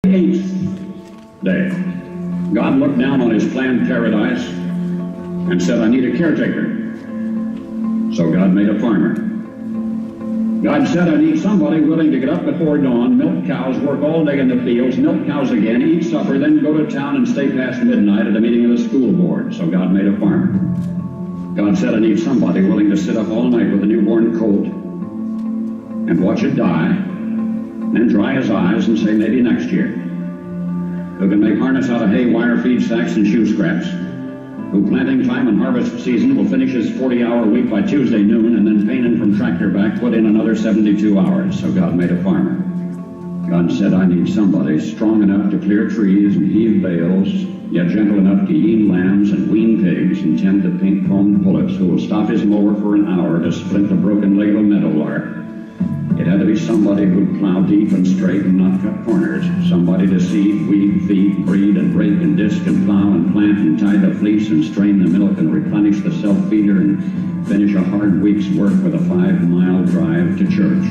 8th day, God looked down on his planned paradise and said, I need a caretaker. So God made a farmer. God said, I need somebody willing to get up before dawn, milk cows, work all day in the fields, milk cows again, eat supper, then go to town and stay past midnight at a meeting of the school board. So God made a farmer. God said, I need somebody willing to sit up all night with a newborn colt and watch it die, and dry his eyes and say, maybe next year. Who can make harness out of hay, wire, feed sacks, and shoe scraps. Who planting time and harvest season will finish his 40-hour week by Tuesday noon, and then painting from tractor back put in another 72 hours. So God made a farmer. God said, I need somebody strong enough to clear trees and heave bales, yet gentle enough to yean lambs and wean pigs and tend the pink-combed pullets, who will stop his mower for an hour to splint the broken leg of a meadowlark. It had to be somebody who'd plow deep and straight and not cut corners. Somebody to seed, weed, feed, breed, and rake and disc and plow and plant and tie the fleece and strain the milk and replenish the self-feeder and finish a hard week's work with a 5-mile drive to church.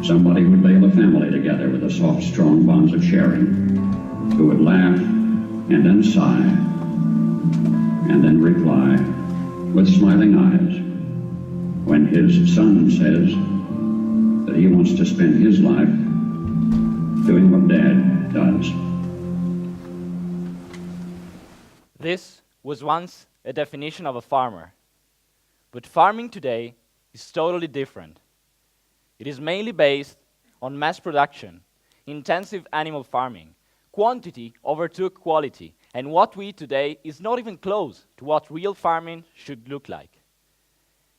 Somebody who'd bail a family together with the soft, strong bonds of sharing, who would laugh and then sigh and then reply with smiling eyes when his son says that he wants to spend his life doing what Dad does. This was once a definition of a farmer, but farming today is totally different. It is mainly based on mass production, intensive animal farming. Quantity overtook quality, and what we eat today is not even close to what real farming should look like.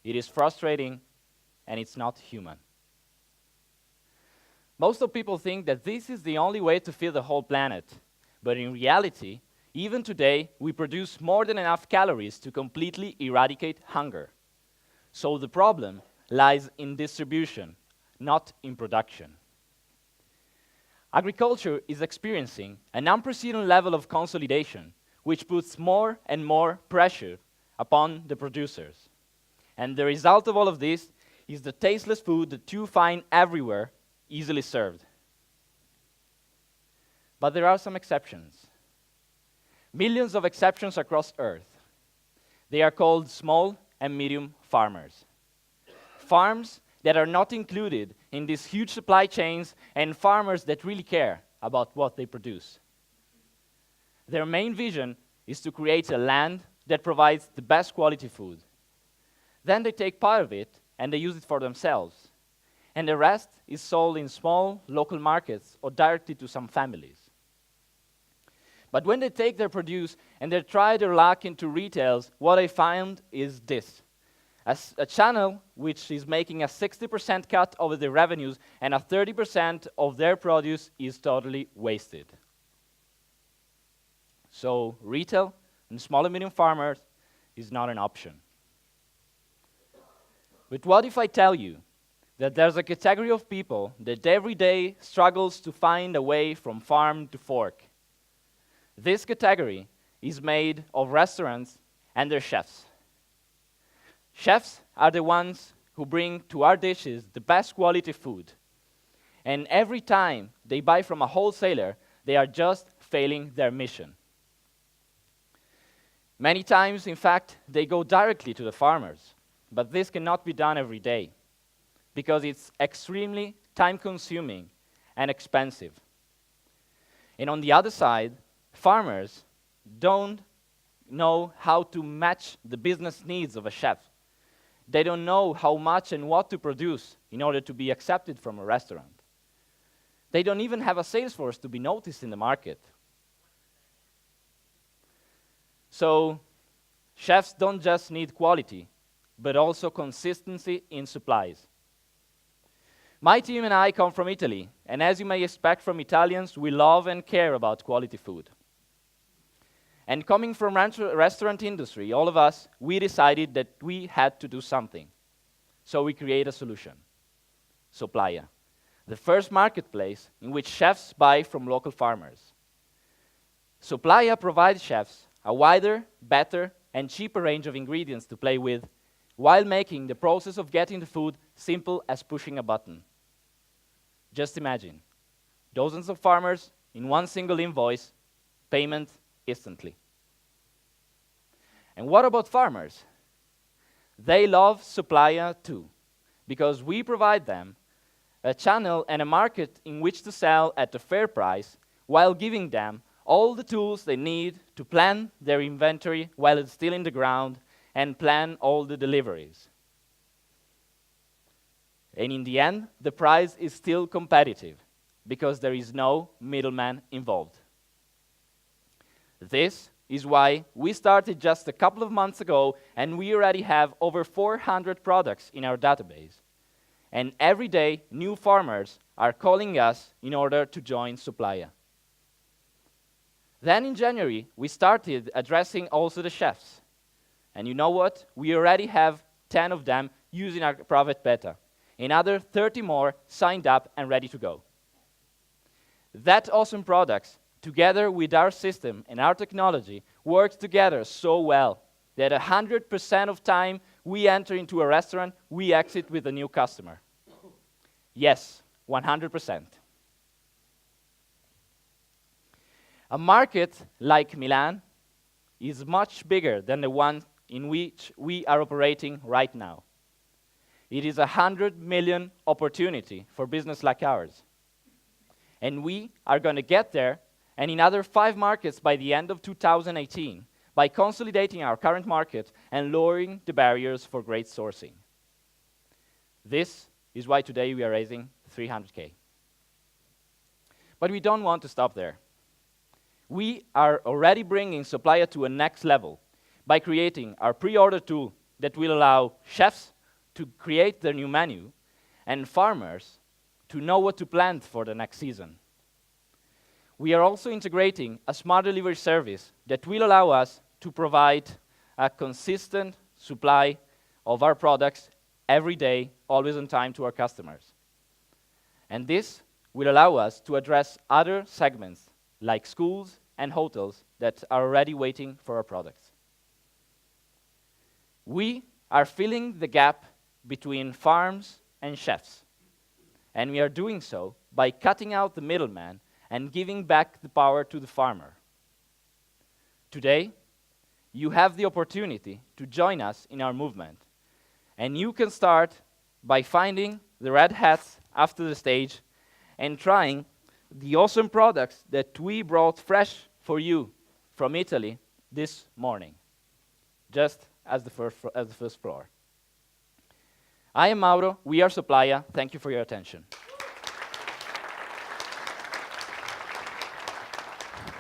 It is frustrating, and it's not human. Most of people think that this is the only way to feed the whole planet, but in reality, even today, we produce more than enough calories to completely eradicate hunger. So the problem lies in distribution, not in production. Agriculture is experiencing an unprecedented level of consolidation, which puts more and more pressure upon the producers. And the result of all of this is the tasteless food that you find everywhere, easily served. But there are some exceptions. Millions of exceptions across Earth. They are called small and medium farmers. Farms that are not included in these huge supply chains, and farmers that really care about what they produce. Their main vision is to create a land that provides the best quality food. Then they take part of it and they use it for themselves. And the rest is sold in small local markets or directly to some families. But when they take their produce and they try their luck into retails, what I find is this. As a channel which is making a 60% cut over their revenues and a 30% of their produce is totally wasted. So retail and small and medium farmers is not an option. But what if I tell you that there's a category of people that every day struggles to find a way from farm to fork? This category is made of restaurants and their chefs. Chefs are the ones who bring to our dishes the best quality food. And every time they buy from a wholesaler, they are just failing their mission. Many times, in fact, they go directly to the farmers. But this cannot be done every day because it's extremely time-consuming and expensive. And on the other side, farmers don't know how to match the business needs of a chef. They don't know how much and what to produce in order to be accepted from a restaurant. They don't even have a sales force to be noticed in the market. So, chefs don't just need quality, but also consistency in supplies. My team and I come from Italy, and as you may expect from Italians, we love and care about quality food. And coming from restaurant industry, all of us, we decided that we had to do something. So we create a solution. Soplaya, the first marketplace in which chefs buy from local farmers. Soplaya provides chefs a wider, better, and cheaper range of ingredients to play with, while making the process of getting the food simple as pushing a button. Just imagine, dozens of farmers in one single invoice, payment instantly. And what about farmers? They love Soplaya too, because we provide them a channel and a market in which to sell at a fair price while giving them all the tools they need to plan their inventory while it's still in the ground and plan all the deliveries. And in the end, the price is still competitive because there is no middleman involved. This is why we started just a couple of months ago, and we already have over 400 products in our database. And every day, new farmers are calling us in order to join Soplaya. Then in January, we started addressing also the chefs. And you know what? We already have 10 of them using our private beta. Another 30 more signed up and ready to go. That awesome products, together with our system and our technology, works together so well that 100% of time we enter into a restaurant, we exit with a new customer. Yes, 100%. A market like Milan is much bigger than the one in which we are operating right now. It is a 100 million opportunity for business like ours. And we are going to get there and in other 5 markets by the end of 2018 by consolidating our current market and lowering the barriers for great sourcing. This is why today we are raising 300K. But we don't want to stop there. We are already bringing Soplaya to a next level by creating our pre-order tool that will allow chefs to create their new menu and farmers to know what to plant for the next season. We are also integrating a smart delivery service that will allow us to provide a consistent supply of our products every day, always on time to our customers. And this will allow us to address other segments like schools and hotels that are already waiting for our products. We are filling the gap between farms and chefs, and we are doing so by cutting out the middleman and giving back the power to the farmer. Today, you have the opportunity to join us in our movement, and you can start by finding the red hats after the stage and trying the awesome products that we brought fresh for you from Italy this morning, just as the first floor. I am Mauro, we are Soplaya, thank you for your attention.